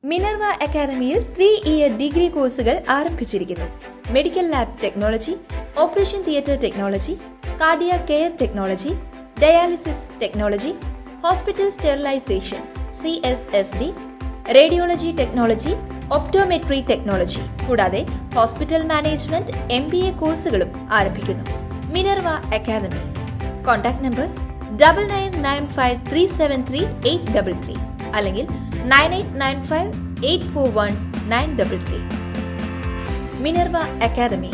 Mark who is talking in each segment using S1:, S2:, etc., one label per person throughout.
S1: Minerva അക്കാദമിയിൽ 3-ഇയർ degree കോഴ്സുകൾ ആരംഭിച്ചിരിക്കുന്നു. Medical lab technology, operation theatre technology, cardiac care technology, dialysis technology, hospital sterilisation (CSSD), radiology technology, optometry technology കൂടാതെ hospital management MBA കോഴ്സുകളും ആരംഭിക്കുന്നു. Minerva academy. Contact number 9995373833 അല്ലെങ്കിൽ 9895841933. Minerva academy,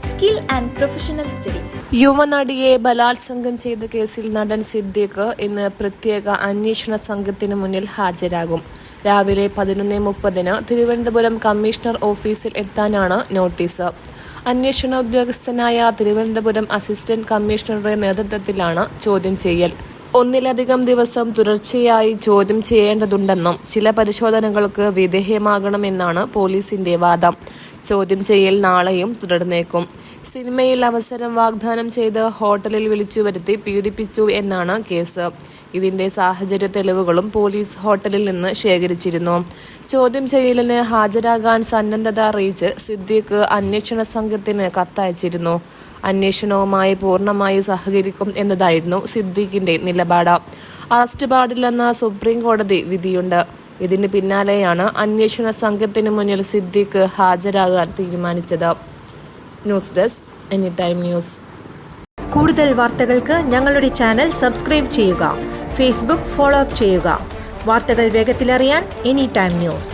S1: skill and professional studies.
S2: യുവനടിയെ ബലാത്സംഗം ചെയ്ത കേസിൽ നടൻ സിദ്ദീഖ് ഇന്ന് പ്രത്യേക അന്വേഷണ സംഘത്തിന് മുന്നിൽ ഹാജരാകും. രാവിലെ 11:30 തിരുവനന്തപുരം കമ്മീഷണർ ഓഫീസിൽ എത്താനാണ് നോട്ടീസ്. അന്വേഷണ ഉദ്യോഗസ്ഥനായ തിരുവനന്തപുരം അസിസ്റ്റന്റ് കമ്മീഷണറുടെ നേതൃത്വത്തിലാണ് ചോദ്യം ചെയ്യൽ. ഒന്നിലധികം ദിവസം തുടർച്ചയായി ചോദ്യം ചെയ്യേണ്ടതുണ്ടെന്നും ചില പരിശോധനകൾക്ക് വിധേയമാകണമെന്നാണ് പോലീസിന്റെ വാദം. ചോദ്യം ചെയ്യൽ നാളെയും തുടർന്നേക്കും. സിനിമയിൽ അവസരം വാഗ്ദാനം ചെയ്ത് ഹോട്ടലിൽ വിളിച്ചുവരുത്തി പീഡിപ്പിച്ചു എന്നാണ് കേസ്. ഇതിന്റെ സാഹചര്യ തെളിവുകളും പോലീസ് ഹോട്ടലിൽ നിന്ന് ശേഖരിച്ചിരുന്നു. ചോദ്യം ചെയ്യലിന് ഹാജരാകാൻ സന്നദ്ധത അറിയിച്ച് സിദ്ദീഖ് അന്വേഷണ സംഘത്തിന് കത്തയച്ചിരുന്നു. അന്വേഷണവുമായി പൂർണ്ണമായി സഹകരിക്കും എന്നതായിരുന്നു സിദ്ദീഖിന്റെ നിലപാട്. അറസ്റ്റ് പാടില്ലെന്ന സുപ്രീം കോടതി വിധിയുണ്ട്. ഇതിന് പിന്നാലെയാണ് അന്വേഷണ സംഘത്തിന് മുന്നിൽ സിദ്ദീഖ് ഹാജരാകാൻ തീരുമാനിച്ചത്. News desk anytime news.
S3: കൂടുതൽ വാർത്തകൾക്ക് ഞങ്ങളുടെ ചാനൽ സബ്സ്ക്രൈബ് ചെയ്യുക. ഫേസ്ബുക്ക് ഫോളോ അപ്പ് ചെയ്യുക. വാർത്തകൾ വേഗത്തിലറിയാൻ എനിടൈം ന്യൂസ്.